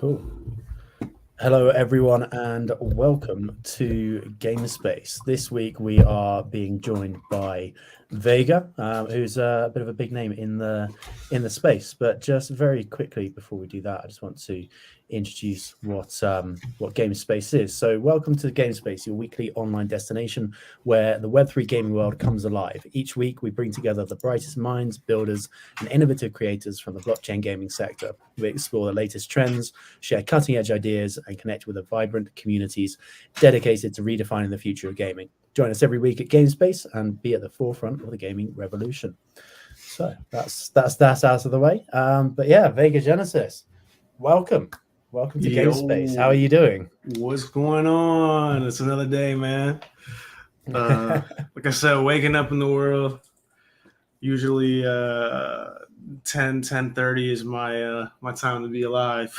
Cool. Hello, everyone, and welcome to Gamespace. This week we are being joined by Vega, who's a bit of a big name in the space. But just very quickly before we do that, I just want to introduce what Gamespace is. So, welcome to Gamespace, your weekly online destination where the Web3 gaming world comes alive. Each week, we bring together the brightest minds, builders, and innovative creators from the blockchain gaming sector. We explore the latest trends, share cutting-edge ideas, and connect with the vibrant communities dedicated to redefining the future of gaming. Join us every week at Gamespace and be at the forefront of the gaming revolution. So that's out of the way. But yeah, Vega Genesis, welcome to Gamespace. How are you doing? What's going on? It's another day, man. Like I said, waking up in the world. Usually 10:30 is my time to be alive.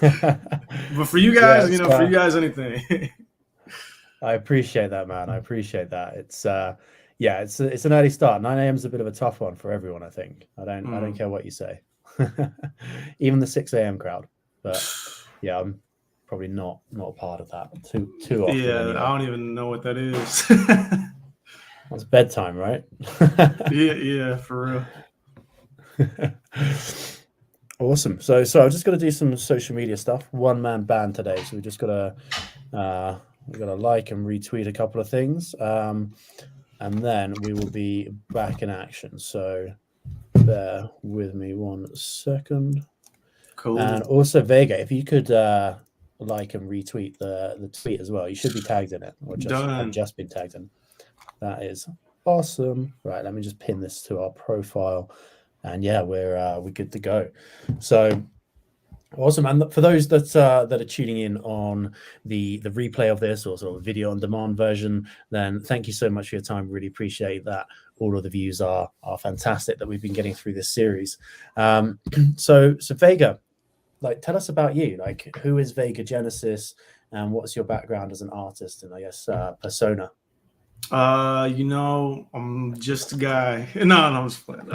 But for you guys, for you guys, anything. I appreciate that, man. I appreciate that. It's it's an early start. 9 a.m. is a bit of a tough one for everyone, I think. I don't care what you say. Even the 6 a.m. crowd. But yeah, I'm probably not part of that too often. Yeah, anyway. I don't even know what that is. That's bedtime, right? yeah, for real. Awesome. So I'm just going to do some social media stuff. One-man band today, so we just got to like and retweet a couple of things, and then we will be back in action. So bear with me 1 second. Cool. And also Vega, if you could like and retweet the tweet as well. You should be tagged in it, or just been tagged in. That is awesome. Right, let me just pin this to our profile, and yeah, we're good to go. So awesome. And for those that are tuning in on the replay of this or sort of video on demand version, then thank you so much for your time. Really appreciate that. All of the views are fantastic that we've been getting through this series. So Vega, like, tell us about you. Like, who is Vega Genesis, and what's your background as an artist and I guess persona? I'm just a guy. No, I'm just playing.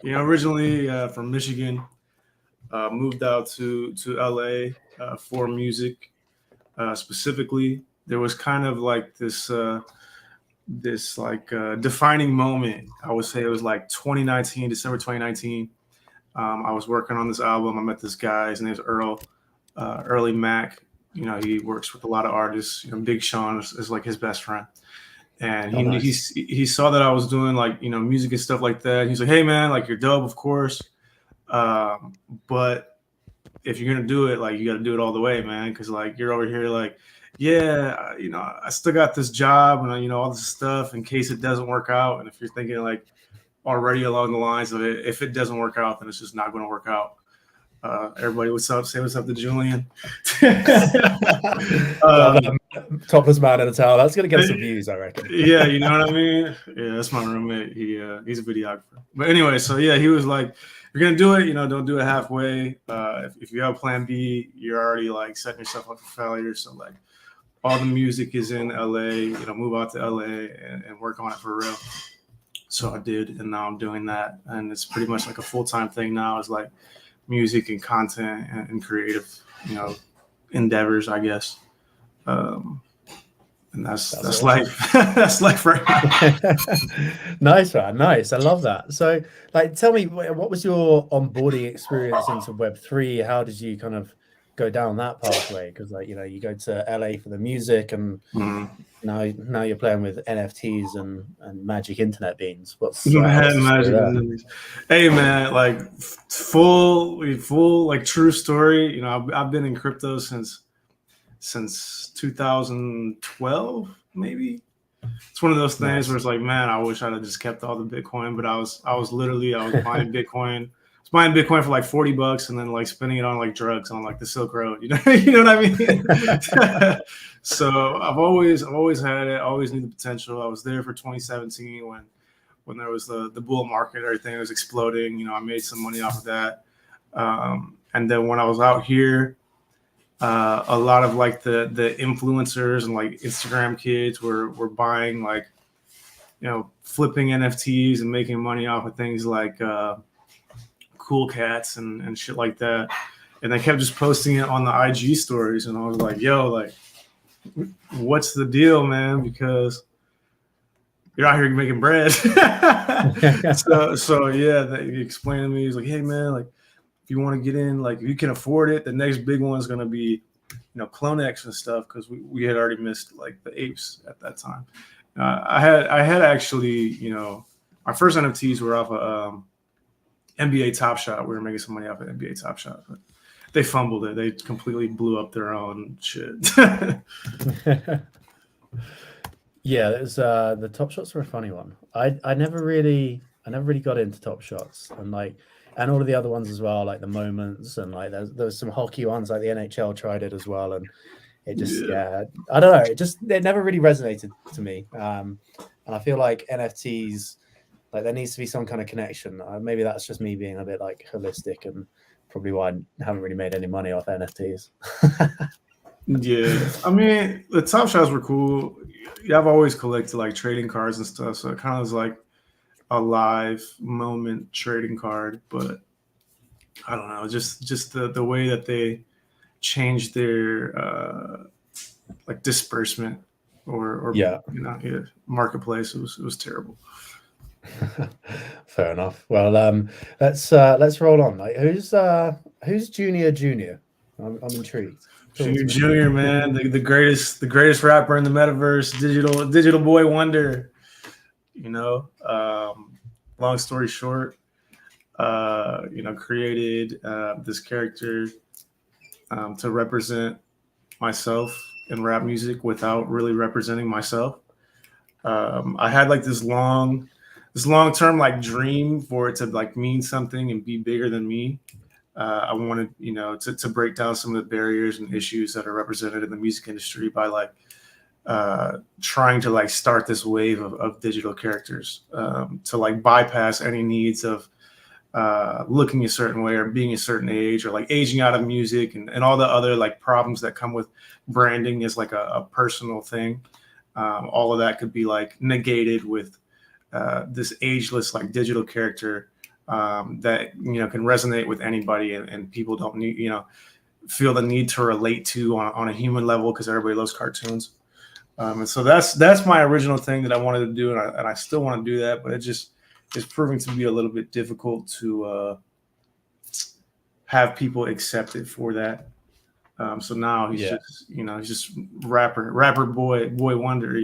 Originally from Michigan, moved out to LA for music. Specifically, there was kind of like this defining moment. I would say it was like 2019, December 2019. I was working on this album. I met this guy. His name's Early Mac. He works with a lot of artists. Big Sean is like his best friend. And he saw that I was doing like, music and stuff like that. He's like, hey man, like, you're dope, of course. But if you're going to do it, like, you got to do it all the way, man. Cause like, you're over here like, yeah, I still got this job and all this stuff in case it doesn't work out. And if you're thinking like already along the lines of it, if it doesn't work out, then it's just not going to work out. Everybody, what's up? Say what's up to Julian. Topless man in a towel. That's going to get some views, I reckon. Yeah, you know what I mean? Yeah, that's my roommate. He's a videographer. But anyway, so yeah, he was like, you're going to do it, don't do it halfway. If you have plan B, you're already like setting yourself up for failure. So like, all the music is in LA, move out to LA and work on it for real. So I did, and now I'm doing that. And it's pretty much like a full-time thing now. It's like music and content and creative, endeavors, I guess. And that's awesome. Life. That's life right now. Nice, man. Nice. I love that. So, like, tell me, what was your onboarding experience into Web3? How did you kind of go down that pathway? Because, like, you go to LA for the music, and now you're playing with NFTs and magic internet beans. What's magic? Hey, man, like full like true story. I've been in crypto since 2012, maybe. It's one of those things where it's like, man, I wish I'd have just kept all the Bitcoin, but I was buying Bitcoin. I was buying Bitcoin for like $40 and then like spending it on like drugs on like the Silk Road. You know what I mean? So I've always had it. I always knew the potential. I was there for 2017 when there was the bull market, everything was exploding. I made some money off of that. And then when I was out here, a lot of like the influencers and like Instagram kids were buying like, flipping NFTs and making money off of things like Cool Cats and shit like that. and they kept just posting it on the IG stories, and I was like, "Yo, like, what's the deal, man?" Because you're out here making bread. so yeah, they explained to me, he's like, "Hey, man, like, if you want to get in, like, if you can afford it, the next big one is gonna be, Clonex and stuff, because we had already missed like the apes at that time." I had actually, my first NFTs were off of NBA Top Shot. We were making some money off of NBA Top Shot, but they fumbled it. They completely blew up their own shit. Yeah, it was, the Top Shots were a funny one. I never really got into Top Shots, and all of the other ones as well, like the Moments, and like there was some hockey ones, like the NHL tried it as well, and it just I don't know, it never really resonated to me. And I feel like NFTs, like there needs to be some kind of connection. Maybe that's just me being a bit like holistic, and probably why I haven't really made any money off NFTs. Yeah, I mean, the Top Shots were cool. Yeah, I've always collected like trading cards and stuff, so it kind of was like a live moment trading card. But I don't know, just the way that they changed their like disbursement or marketplace, it was terrible. Fair enough. Well, let's roll on. Like, who's Junior? I'm intrigued. Junior, man, the greatest rapper in the metaverse, digital boy wonder. Long story short, created this character to represent myself in rap music without really representing myself. I had like this long-term like dream for it to like mean something and be bigger than me. I wanted, to break down some of the barriers and issues that are represented in the music industry by like trying to like start this wave of digital characters, to like bypass any needs of looking a certain way or being a certain age or like aging out of music and all the other like problems that come with branding as like a personal thing. All of that could be like negated with this ageless like digital character that can resonate with anybody, and people don't need feel the need to relate to on a human level because everybody loves cartoons. And so that's my original thing that I wanted to do, and I still want to do that, but it's proving to be a little bit difficult to have people accept it for that. So now he's just rapper boy wonder,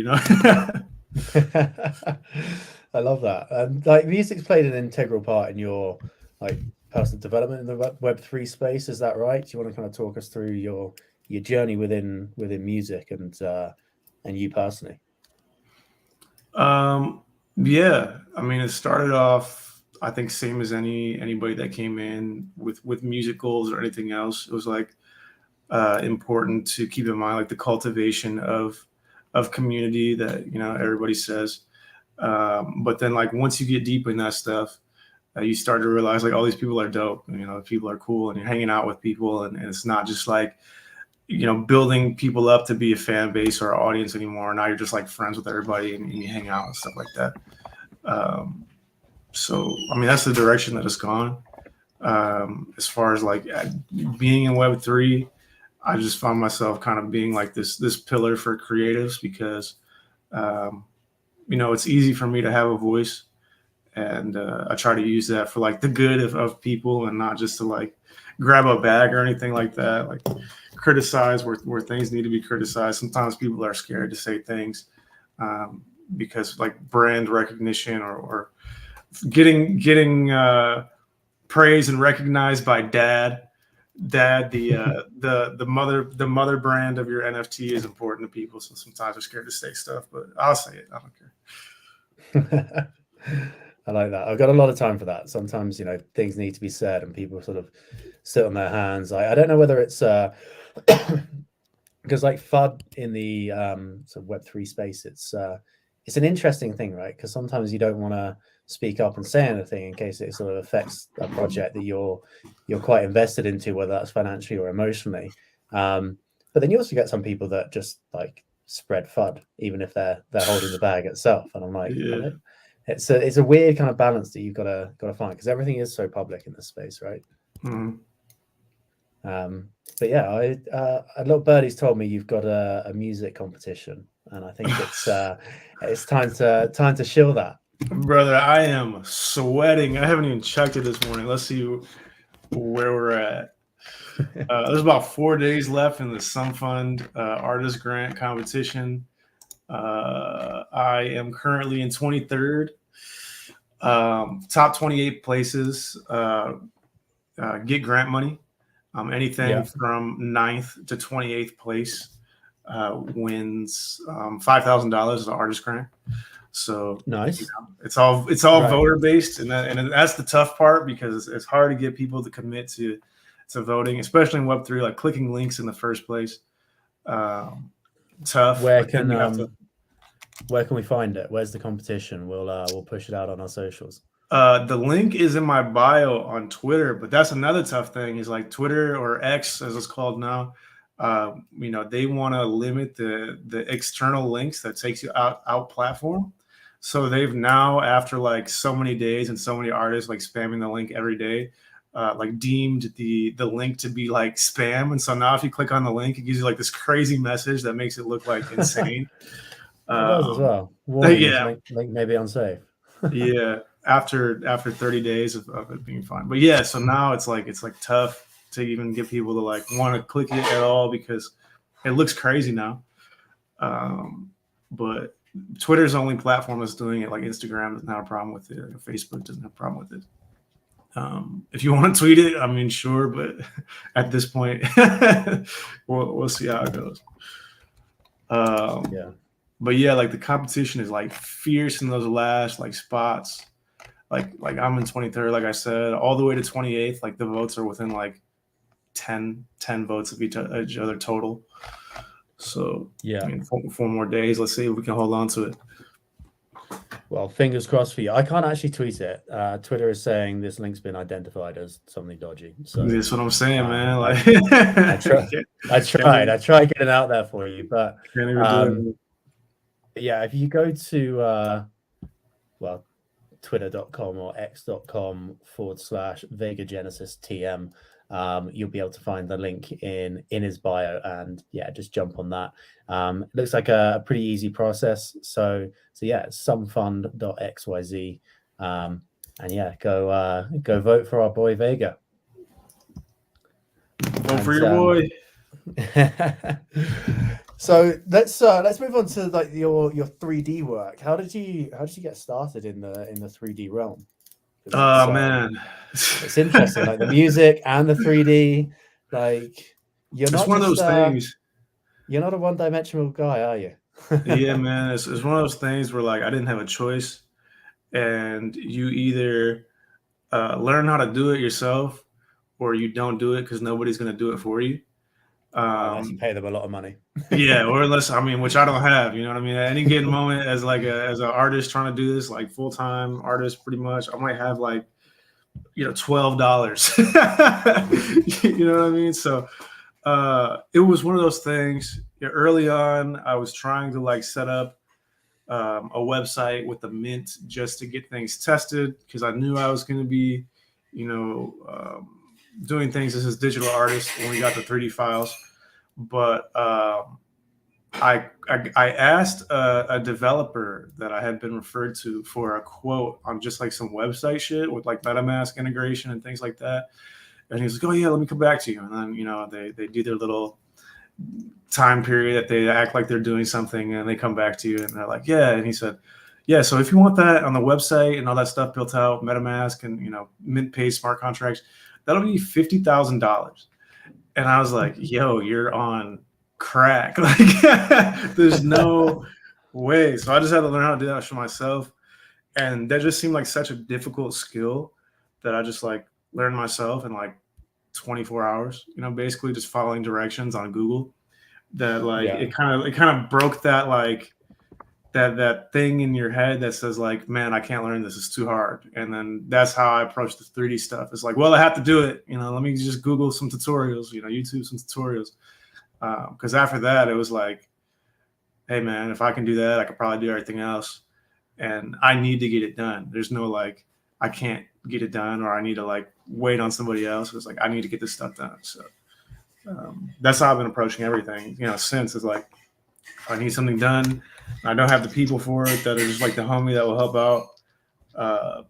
I love that. And like music's played an integral part in your like personal development in the Web3 space. Is that right? Do you want to kind of talk us through your journey within music and you personally? Yeah, I mean, it started off, I think, same as anybody that came in with music goals or anything else. It was like important to keep in mind like the cultivation of community that everybody says. But then like once you get deep in that stuff, you start to realize like all these people are dope. People are cool, and you're hanging out with people, and it's not just like building people up to be a fan base or audience anymore. Now you're just like friends with everybody, and you hang out and stuff like that. So I mean that's the direction that it's gone. As far as like being in Web3, I just found myself kind of being like this pillar for creatives because it's easy for me to have a voice, and I try to use that for like the good of people and not just to like grab a bag or anything like that. Like criticize where things need to be criticized. Sometimes people are scared to say things because like brand recognition or getting praise and recognized by dad, the mother brand of your NFT is important to people. So sometimes they're scared to say stuff, but I'll say it. I don't care. I like that. I've got a lot of time for that. Sometimes, things need to be said and people sort of sit on their hands. I don't know whether it's because like FUD in the sort of Web3 space, it's an interesting thing, right? Because sometimes you don't want to speak up and say anything in case it sort of affects a project that you're quite invested into, whether that's financially or emotionally. But then you also get some people that just like spread FUD, even if they're holding the bag itself. And I'm like, it's a weird kind of balance that you've got to find because everything is so public in this space, right? Mm-hmm. But yeah, a little birdie's told me you've got a music competition, and I think it's time to shill that. Brother, I am sweating. I haven't even checked it this morning. Let's see where we're at. There's about 4 days left in the Sun Fund Artist Grant competition. I am currently in 23rd. Top 28 places get grant money. Anything from 9th to 28th place wins $5,000 as an artist grant. So nice. It's all voter based, and that's the tough part, because it's hard to get people to commit to voting, especially in Web3, like clicking links in the first place. Tough. Where can we find it? Where's the competition? We'll push it out on our socials. The link is in my bio on Twitter, but that's another tough thing, is like Twitter, or X as it's called now. They want to limit the external links that takes you out platform. So they've now, after like so many days and so many artists like spamming the link every day, like deemed the link to be like spam. And so now if you click on the link, it gives you like this crazy message that makes it look like insane. It does as well. Link may be unsafe. Yeah, after 30 days of it being fine. But yeah, so now it's like tough to even get people to like want to click it at all, because it looks crazy now. But Twitter's the only platform that's doing it. Like Instagram doesn't have a problem with it. Facebook doesn't have a problem with it. If you want to tweet it, I mean, sure, but at this point, we'll see how it goes. But yeah, like the competition is like fierce in those last like spots. Like I'm in 23rd, like I said, all the way to 28th. Like the votes are within like 10 votes of each other total. So yeah, I mean, four more days. Let's see if we can hold on to it. Well, fingers crossed for you. I can't actually tweet it. Twitter is saying this link's been identified as something dodgy. So that's what I'm saying, man. Like I tried getting out there for you, but yeah, if you go to twitter.com or x.com/Vega Genesis TM, you'll be able to find the link in his bio, and yeah, just jump on that. It looks like a pretty easy process. So yeah, it's sumfund.xyz, and yeah, go vote for our boy Vega. Vote for your boy. So let's move on to like your 3D work. How did you get started in the 3D realm? Man, it's interesting, like the music and the 3D. Like you're not one of those things. You're not a one-dimensional guy, are you? Yeah, man. It's one of those things where like I didn't have a choice, and you either learn how to do it yourself, or you don't do it because nobody's going to do it for you. Unless you pay them a lot of money. Yeah, or unless, I mean, which I don't have, you know what I mean? At any given moment, as an artist trying to do this, like full-time artist, pretty much, I might have like, $12. You know what I mean? So it was one of those things. Early on, I was trying to like set up a website with the Mint just to get things tested, because I knew I was going to be, doing things as a digital artist when we got the 3D files. But I asked a developer that I had been referred to for a quote on just like some website shit with like MetaMask integration and things like that. And he was like, "Oh yeah, let me come back to you." And then, they do their little time period that they act like they're doing something, and they come back to you and they're like, "Yeah." And he said, "Yeah, so if you want that on the website and all that stuff built out, MetaMask and, Mint Pay smart contracts, that'll be $50,000. And I was like, "Yo, you're on crack." Like, there's no way. So I just had to learn how to do that for myself. And that just seemed like such a difficult skill that I just like learned myself in like 24 hours, basically just following directions on Google. That like, it kind of broke that like that thing in your head that says like, man, I can't learn this, it's too hard. And then that's how I approach the 3D stuff. It's like, well, I have to do it. Let me just Google some tutorials, YouTube some tutorials. Because after that, it was like, hey, man, if I can do that, I could probably do everything else. And I need to get it done. There's no like, I can't get it done, or I need to like wait on somebody else. It's like, I need to get this stuff done. So that's how I've been approaching everything. Since it's like if I need something done, I don't have the people for it that are just like the homie that will help out. Uh,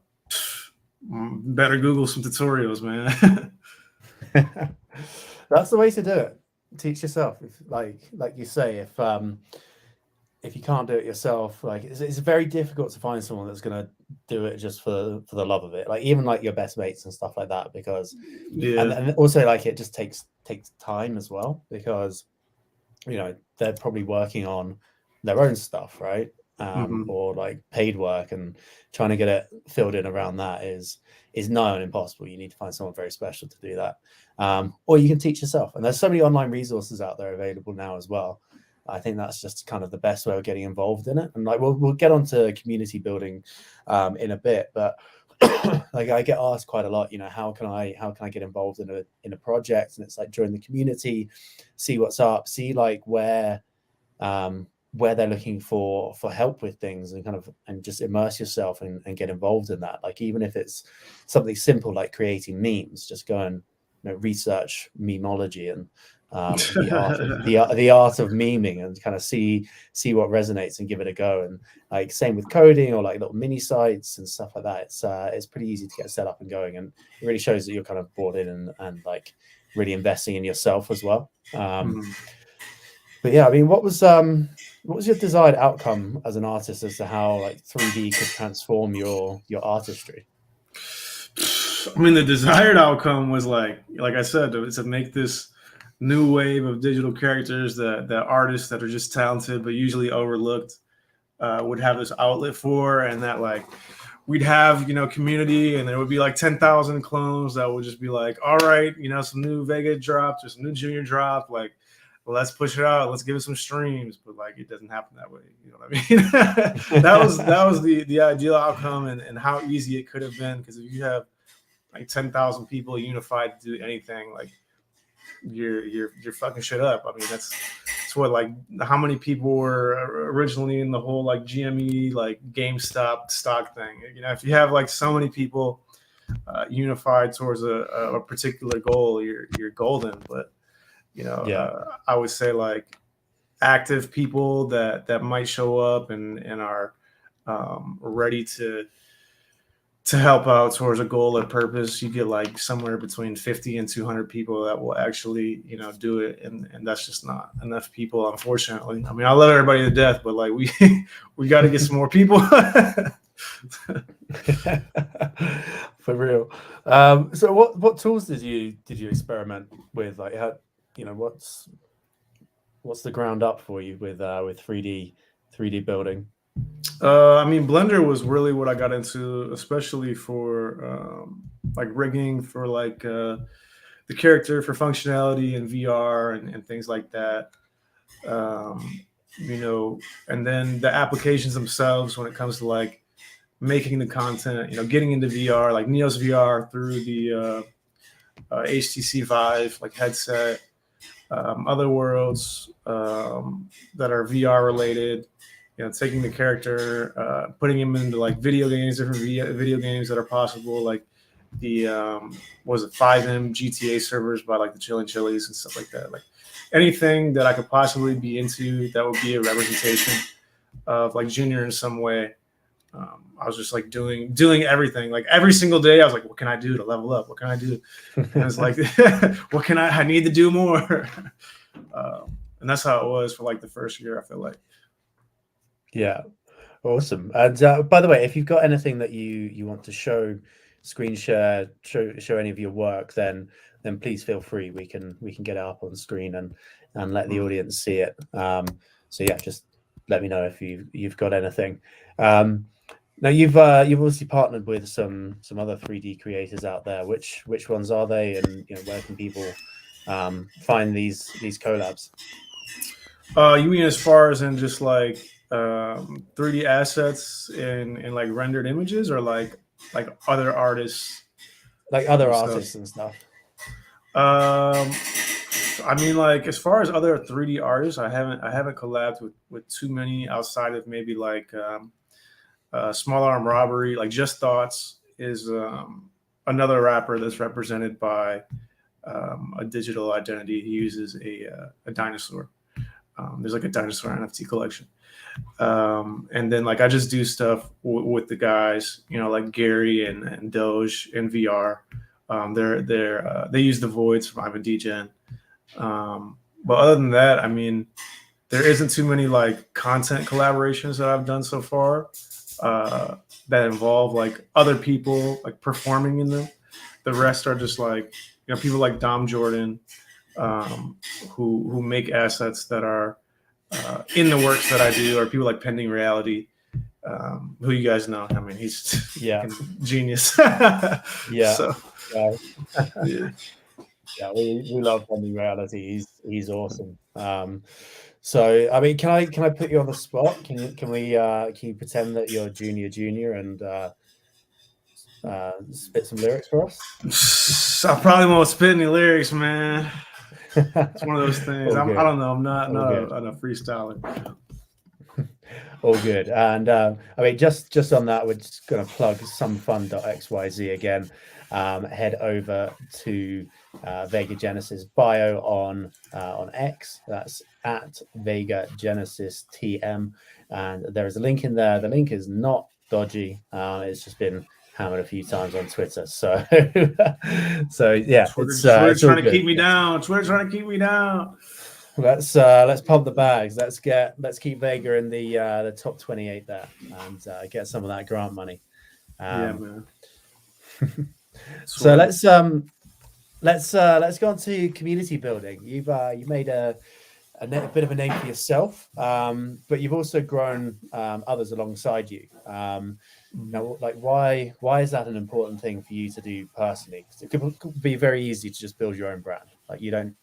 Better Google some tutorials, man. That's the way to do it. Teach yourself. If, like you say, if you can't do it yourself, like it's very difficult to find someone that's going to do it just for the love of it. Like even like your best mates and stuff like that, because Yeah. and also like it just takes time as well, because they're probably working on their own stuff, right? Or like paid work, and trying to get it filled in around that is nigh on impossible. You need to find someone very special to do that, or you can teach yourself. And there's so many online resources out there available now as well. I think that's just kind of the best way of getting involved in it. And like we'll get onto community building in a bit, but like I get asked quite a lot, how can I get involved in a project? And it's like join the community, see what's up, see like where they're looking for help with things, and just immerse yourself and get involved in that. Like even if it's something simple like creating memes, just go and research memeology and the art of memeing, and kind of see what resonates and give it a go. And like same with coding or like little mini sites and stuff like that. It's pretty easy to get set up and going, and it really shows that you're kind of bought in and like really investing in yourself as well. But yeah, I mean, what was your desired outcome as an artist as to how like 3D could transform your artistry? I mean, the desired outcome was like I said, to make this new wave of digital characters that artists that are just talented but usually overlooked would have this outlet for, and that like we'd have community, and there would be like 10,000 clones that would just be like, all right, some new Vega dropped or some new Junior dropped, like let's push it out, let's give it some streams. But like it doesn't happen that way, you know what I mean? that was the ideal outcome, and how easy it could have been, because if you have like 10,000 people unified to do anything, like you're fucking shit up. I mean, that's what, like, how many people were originally in the whole like GME like GameStop stock thing. If you have like so many people unified towards a particular goal, you're golden. But I would say like active people that might show up and are ready to help out towards a goal or purpose, you get like somewhere between 50 and 200 people that will actually do it, and that's just not enough people, unfortunately. I mean, I love everybody to death, but like we got to get some more people. For real. So what tools did you experiment with? Like how, what's the ground up for you with 3D building? I mean, Blender was really what I got into, especially for like rigging for like the character for functionality and VR and things like that. And then the applications themselves when it comes to like making the content, getting into VR, like Neo's VR through the HTC Vive like headset, other worlds that are VR related. Taking the character, putting him into like video games, different video games that are possible, like the 5M GTA servers by like the Chillin' Chilies and stuff like that. Like anything that I could possibly be into that would be a representation of like Junior in some way. I was just like doing everything. Like every single day, I was like, what can I do to level up? What can I do? And it's like, what can I need to do more. And that's how it was for like the first year, I feel like. Yeah, awesome. And by the way, if you've got anything that you want to screen share, show any of your work, then please feel free. We can get it up on screen and let the audience see it. So yeah, just let me know if you've got anything. Now you've obviously partnered with some other 3D creators out there. Which ones are they, and where can people find these collabs? You mean as far as in just like 3D assets in like rendered images, or like other artists, like other artists and stuff? I mean, like as far as other 3D artists, I haven't collabed with too many outside of maybe like Small Arm Robbery. Like Just Thoughts is another rapper that's represented by a digital identity. He uses a dinosaur. There's like a dinosaur NFT collection. And then like I just do stuff with the guys, like Gary and Doge in VR. They use the voids from Ivan Degen. But other than that, I mean, there isn't too many like content collaborations that I've done so far that involve like other people like performing in them. The rest are just like people like Dom Jordan, who make assets that are in the works that I do, or people like Pending Reality, who you guys know. I mean, he's genius. Yeah. So, yeah. Yeah, we love Pending Reality. He's awesome. So I mean, can I put you on the spot? Can you pretend that you're junior and spit some lyrics for us? I probably won't spit any lyrics, man. It's one of those things. I don't know. I'm not a freestyler. All good. And I mean, just on that, we're just going to plug somefun.xyz again. Head over to Vega Genesis bio on X. That's at Vega Genesis TM, and there is a link in there. The link is not dodgy. It's just been hammered a few times on Twitter. So yeah, Twitter's trying to keep me down. Twitter's trying to keep me down. Let's pump the bags. Let's keep Vega in the top 28 there and get some of that grant money. Yeah, man. So let's go on to community building. You made a bit of a name for yourself, but you've also grown others alongside you. Now, like why is that an important thing for you to do personally? Because it could be very easy to just build your own brand. Like you don't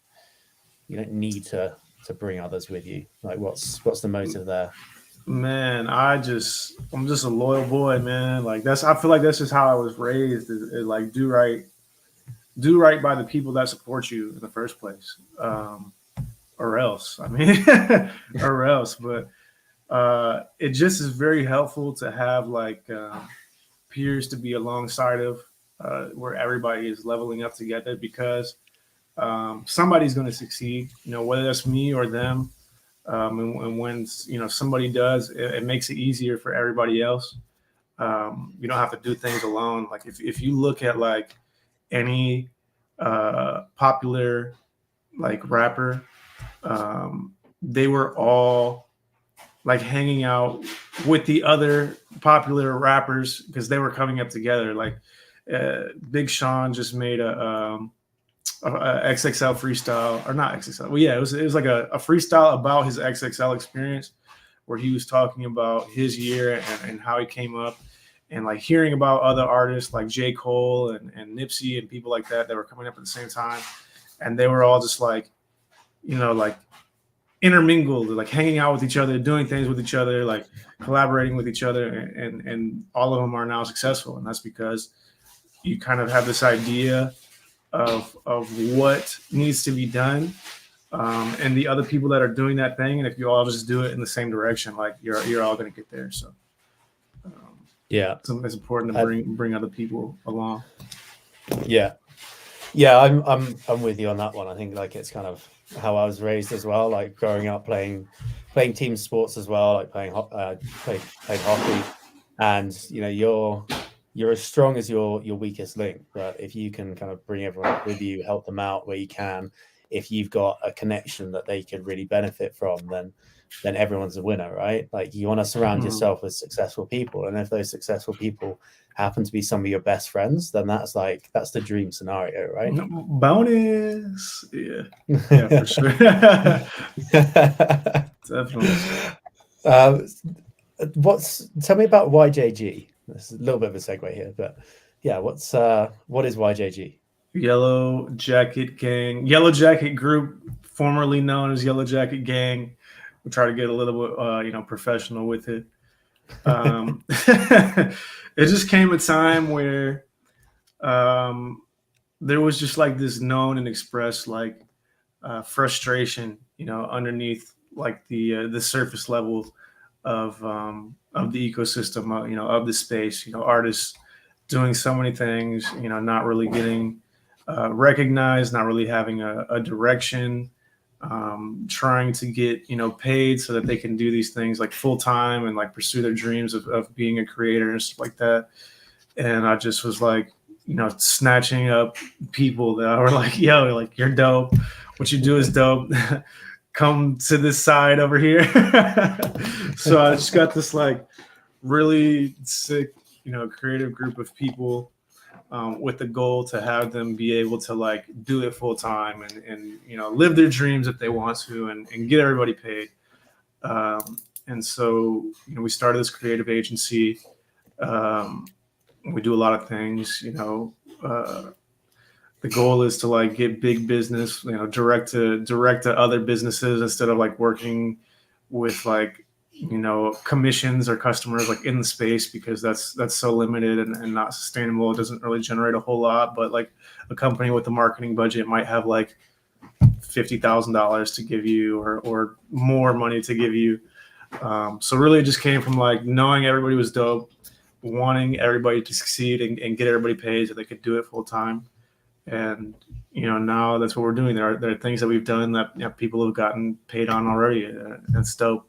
need to bring others with you. Like what's the motive there? Man, I'm just a loyal boy, man. Like I feel like that's just how I was raised. Is like do right by the people that support you in the first place, or else. I mean, or else. But it just is very helpful to have like peers to be alongside of, where everybody is leveling up together, because somebody's going to succeed. Whether that's me or them. And when somebody does, it makes it easier for everybody else. You don't have to do things alone. Like if you look at like any popular like rapper, they were all like hanging out with the other popular rappers because they were coming up together. Like Big Sean just made a XXL freestyle, or not XXL. Well, yeah, it was like a freestyle about his XXL experience, where he was talking about his year and how he came up, and like hearing about other artists like J. Cole and Nipsey and people like that were coming up at the same time, and they were all just like, like intermingled, like hanging out with each other, doing things with each other, like collaborating with each other, and all of them are now successful, and that's because you kind of have this idea of what needs to be done, and the other people that are doing that thing, and if you all just do it in the same direction, like you're all going to get there. So it's important to bring other people along. Yeah, I'm with you on that one. I think like it's kind of how I was raised as well, like growing up playing team sports as well, like played hockey, and you're as strong as your weakest link. But if you can kind of bring everyone with you, help them out where you can, if you've got a connection that they could really benefit from, then everyone's a winner, right? Like you want to surround yourself with successful people, and if those successful people happen to be some of your best friends, then that's the dream scenario, right? Bonus. Yeah, for sure. Definitely. Tell me about YJG. This is a little bit of a segue here, but yeah, what is YJG? Yellow Jacket Gang, Yellow Jacket Group, formerly known as Yellow Jacket Gang. We try to get a little bit, professional with it. It just came a time where there was just like this known and expressed like frustration, underneath like the surface level of the ecosystem, of the space, artists doing so many things, not really getting recognized, not really having a direction, trying to get paid so that they can do these things like full time and like pursue their dreams of being a creator and stuff like that. And I just was like, snatching up people that were like, yo, like, you're dope. What you do is dope. Come to this side over here. So I just got this like really sick, creative group of people, with the goal to have them be able to like do it full time and live their dreams if they want to and get everybody paid. And so, we started this creative agency. We do a lot of things, the goal is to like get big business, direct to other businesses instead of like working with like, commissions or customers like in the space, because that's so limited and not sustainable. It doesn't really generate a whole lot, but like a company with a marketing budget might have like $50,000 to give you or more money to give you. So really it just came from like knowing everybody was dope, wanting everybody to succeed and get everybody paid so they could do it full time. And now that's what we're doing. There are things that we've done that people have gotten paid on already. It's dope.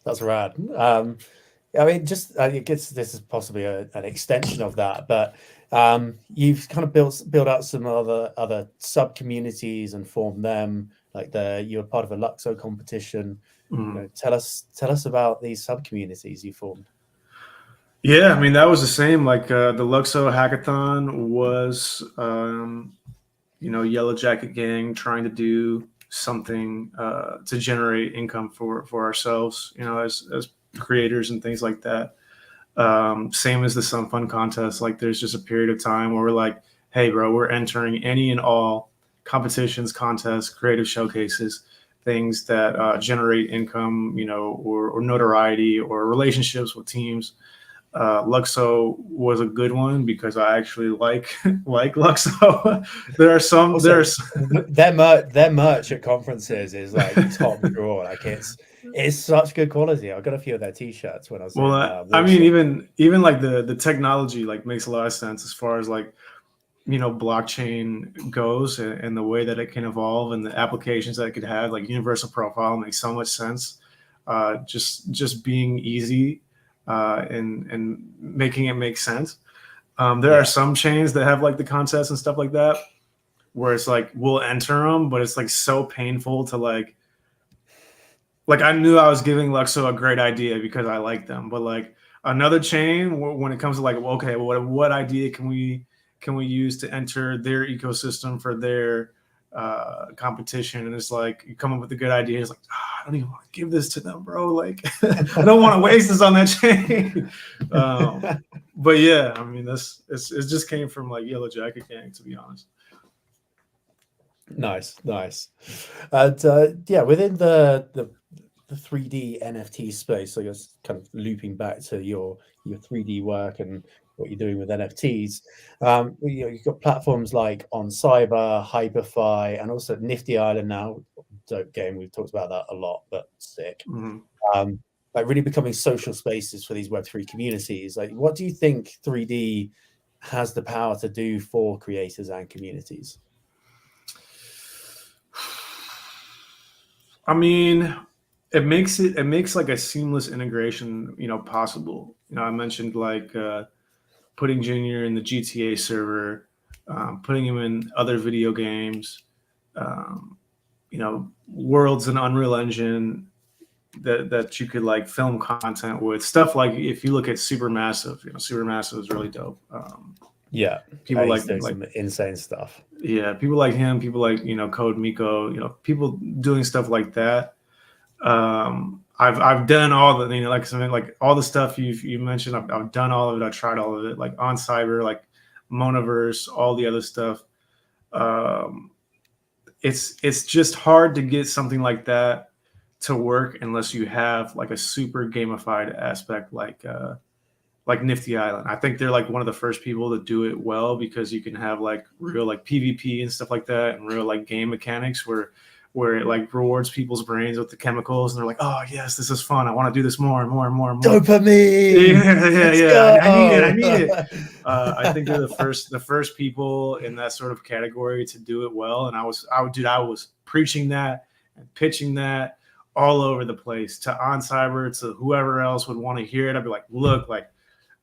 That's rad. I mean, I guess this is possibly an extension of that, but you've kind of built out some other sub communities and formed them. Like you're part of a Luxo competition. Tell us about these sub communities you formed. Yeah, I mean, that was the same. Like the Luxo hackathon was, Yellow Jacket Gang trying to do something to generate income for ourselves, as creators and things like that. Same as the Some Fun contest. Like there's just a period of time where we're like, hey, bro, we're entering any and all competitions, contests, creative showcases, things that generate income, or notoriety or relationships with teams. Luxo was a good one because I actually like Luxo. Their merch at conferences is like top drawer. Like it's such good quality. I got a few of their t-shirts when I was. I mean, even like the technology like makes a lot of sense as far as like blockchain goes and the way that it can evolve and the applications that it could have. Like universal profile makes so much sense. Just being easy. And making it make sense. There are some chains that have like the contests and stuff like that, where it's like we'll enter them, but it's like so painful to like I knew I was giving Luxo a great idea because I like them, but like another chain, when it comes to like, okay, what idea can we use to enter their ecosystem for their competition? And it's like you come up with a good idea. It's like, I don't even want to give this to them, bro. Like I don't want to waste this on that chain. But yeah, I mean, it just came from like Yellow Jacket Gang, to be honest. Nice. And yeah, within the 3D NFT space, I guess kind of looping back to your 3D work and what you're doing with NFTs, you've got platforms like Oncyber, Hyperfi, and also Nifty Island now. Dope game. We've talked about that a lot, but sick. Mm-hmm. Like really becoming social spaces for these Web3 communities. Like, what do you think 3D has the power to do for creators and communities? I mean, it makes like a seamless integration, possible. I mentioned like putting Junior in the GTA server, putting him in other video games, worlds in Unreal Engine that you could like film content with. Stuff like if you look at Supermassive, Supermassive is really dope. Yeah, people like some insane stuff. Yeah, people like him, people like Code Miko, people doing stuff like that. I've done all the like something like all the stuff you mentioned. I've done all of it. I tried all of it, like Oncyber, like Monaverse, all the other stuff. It's just hard to get something like that to work unless you have like a super gamified aspect like Nifty Island. I think they're like one of the first people to do it well because you can have like real like PvP and stuff like that and real like game mechanics where where it like rewards people's brains with the chemicals, and they're like, "Oh yes, this is fun. I want to do this more and more and more and more." Dopamine. Yeah. I need it. I think they're the first people in that sort of category to do it well, and I was preaching that and pitching that all over the place to Oncyber, to whoever else would want to hear it. I'd be like, "Look, like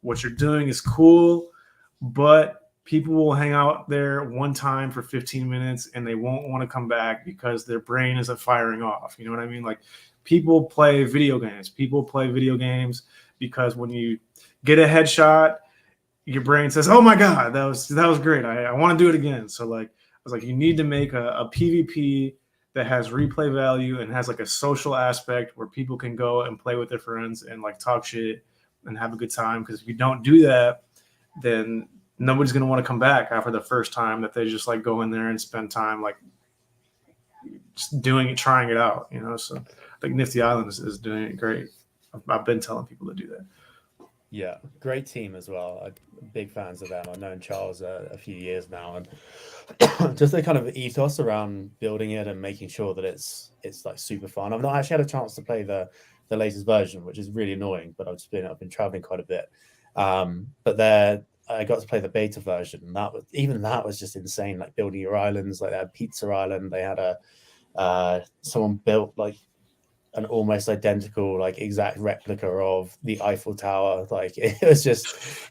what you're doing is cool, but people will hang out there one time for 15 minutes and they won't want to come back because their brain isn't firing off." You know what I mean? Like, people play video games. People play video games because when you get a headshot, your brain says, "Oh my God, that was great. I want to do it again." So like, I was like, you need to make a PvP that has replay value and has like a social aspect where people can go and play with their friends and like talk shit and have a good time. Because if you don't do that, then nobody's going to want to come back after the first time that they just like go in there and spend time like just doing it, trying it out, you know? So I think Nifty Island is doing it great. I've been telling people to do that. Yeah, great team as well. I'm big fans of them. I've known Charles a few years now, and just the kind of ethos around building it and making sure that it's like super fun. I've not actually had a chance to play the latest version, which is really annoying, but I've been traveling quite a bit. But I got to play the beta version, and that was just insane. Like building your islands, like they had Pizza Island, they had someone built like an almost identical, like exact replica of the Eiffel Tower. Like it was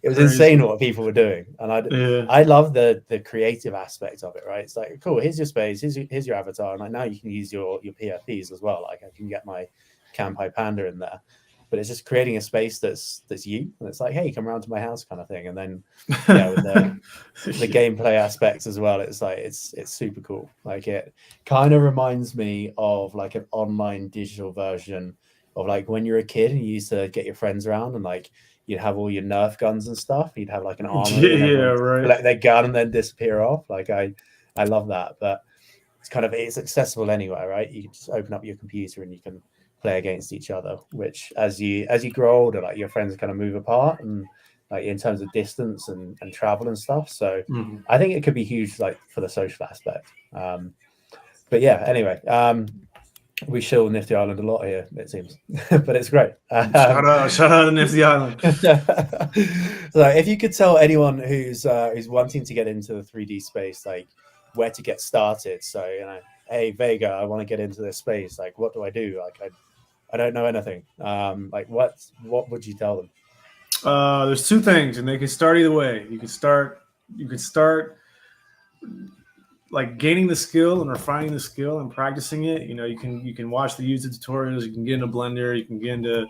insane what people were doing, and I love the creative aspect of it. Right, it's like, cool, here's your space, here's your avatar, and like now you can use your PFPs as well. Like I can get my Campai Panda in there. But it's just creating a space that's you, and it's like, hey, come around to my house kind of thing. And then with the gameplay aspects as well, it's like it's super cool. Like it kind of reminds me of like an online digital version of like when you're a kid and you used to get your friends around and like you'd have all your Nerf guns and stuff. You'd have like an armor, right, let their gun and then disappear off. Like I love that, but it's accessible anywhere, right? You can just open up your computer and you can play against each other, which as you grow older, like your friends kind of move apart, and like in terms of distance and travel and stuff. So I think it could be huge, like for the social aspect. But yeah, anyway, we shill Nifty Island a lot here, it seems, but it's great. Shout out to Nifty Island. So if you could tell anyone who's wanting to get into the 3D space, like where to get started. So, you know, hey Vega, I want to get into this space. Like, what do I do? Like, I don't know anything. Like, what would you tell them? There's two things, and they can start either way. You could start like gaining the skill and refining the skill and practicing it. You know, you can watch the YouTube tutorials. You can get into Blender. You can get into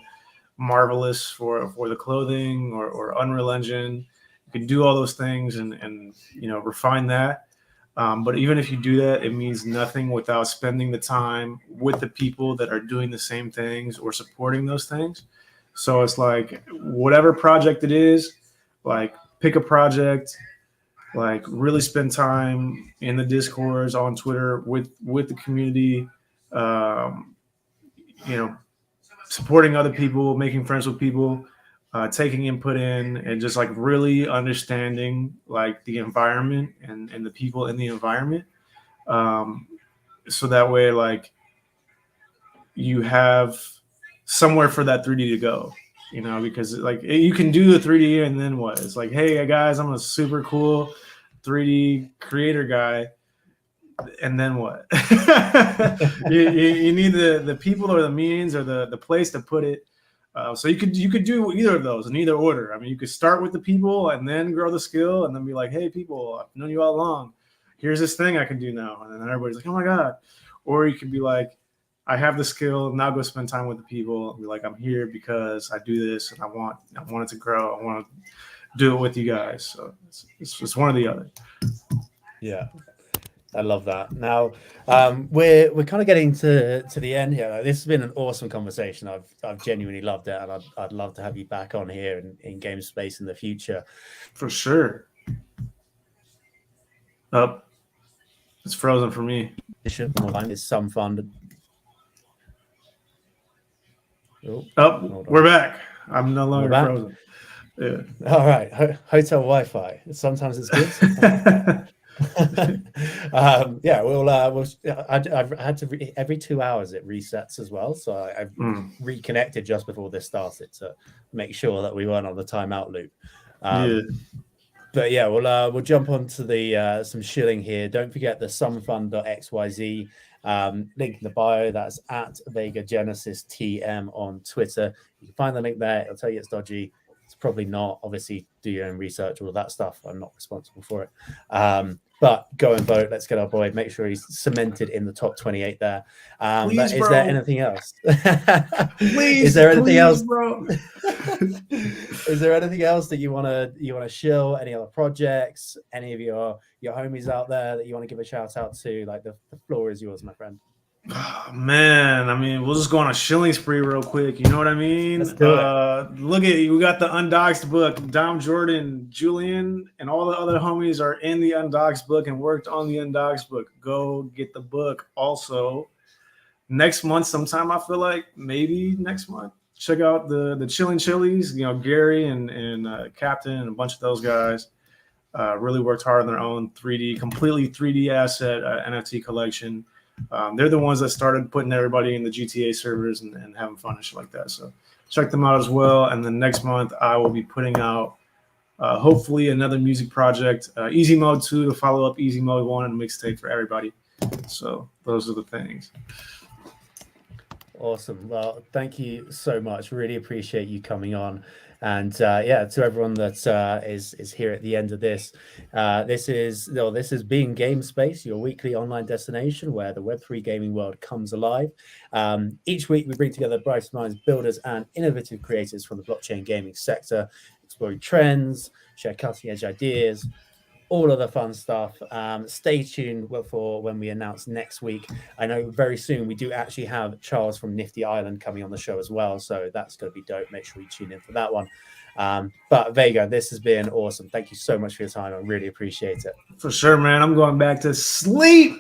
Marvelous for the clothing or Unreal Engine. You can do all those things and you know, refine that. But even if you do that, it means nothing without spending the time with the people that are doing the same things or supporting those things. So it's like whatever project it is, like pick a project, like really spend time in the Discords, on Twitter with the community, you know, supporting other people, making friends with people, taking input in, and just like really understanding like the environment and the people in the environment. So that way, like you have somewhere for that 3D to go, you know, because like you can do the 3D and then what? It's like, hey guys, I'm a super cool 3D creator guy. And then what? you need the people or the means or the place to put it. So you could do either of those in either order. I mean, you could start with the people and then grow the skill and then be like, hey, people, I've known you all along. Here's this thing I can do now. And then everybody's like, oh my God. Or you could be like, I have the skill. Now go spend time with the people and be like, I'm here because I do this and I want it to grow. I want to do it with you guys. So it's just one or the other. Yeah. I love that. Now we're kind of getting to the end here. This has been an awesome conversation. I've genuinely loved it, and I'd love to have you back on here in Gamespace in the future. For sure. It's frozen for me. It's some fun. We're back. I'm no longer frozen. Yeah. All right. Hotel Wi-Fi. Sometimes it's good. Yeah, I've had to every 2 hours it resets as well, so I've reconnected just before this started to make sure that we weren't on the timeout loop. Yeah. But yeah, we'll jump on to the some shilling here. Don't forget the sumfund.xyz link in the bio. That's at Vega Genesis TM on Twitter. You can find the link there. It'll tell you it's dodgy. It's probably not. Obviously, do your own research, all of that stuff. I'm not responsible for it. But go and vote. Let's get our boy. Make sure he's cemented in the top 28 there. Please, but is bro. there anything else? Please, is there anything else, bro? Is there anything else that you wanna shill? Any other projects? Any of your homies out there that you want to give a shout out to? Like the floor is yours, my friend. Oh, man, I mean, we'll just go on a shilling spree real quick. You know what I mean? Let's do it. Look at we got the Undoxed book. Dom Jordan, Julian, and all the other homies are in the Undoxed book and worked on the Undoxed book. Go get the book. Also, next month, sometime I feel like maybe next month. Check out the Chilling Chilies. You know, Gary and Captain and a bunch of those guys really worked hard on their own completely 3D asset NFT collection. They're the ones that started putting everybody in the GTA servers and having fun and shit like that. So check them out as well. And then next month, I will be putting out hopefully another music project, Easy Mode 2 to follow up Easy Mode 1 and a mixtape for everybody. So those are the things. Awesome. Well, thank you so much. Really appreciate you coming on. And yeah, to everyone that is here at the end of this, this is being Gamespace, your weekly online destination where the Web3 gaming world comes alive. Each week, we bring together bright minds, builders, and innovative creators from the blockchain gaming sector, exploring trends, share cutting-edge ideas, all of the fun stuff. Stay tuned for when we announce next week. I know very soon we do actually have Charles from Nifty Island coming on the show as well, so that's going to be dope. Make sure you tune in for that one. But Vega, this has been awesome. Thank you so much for your time. I really appreciate it. For sure, man. I'm going back to sleep.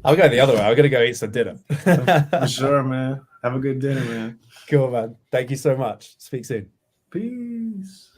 I'll go the other way. I'm going to go eat some dinner. For sure, man. Have a good dinner, man. Cool, man. Thank you so much. Speak soon. Peace.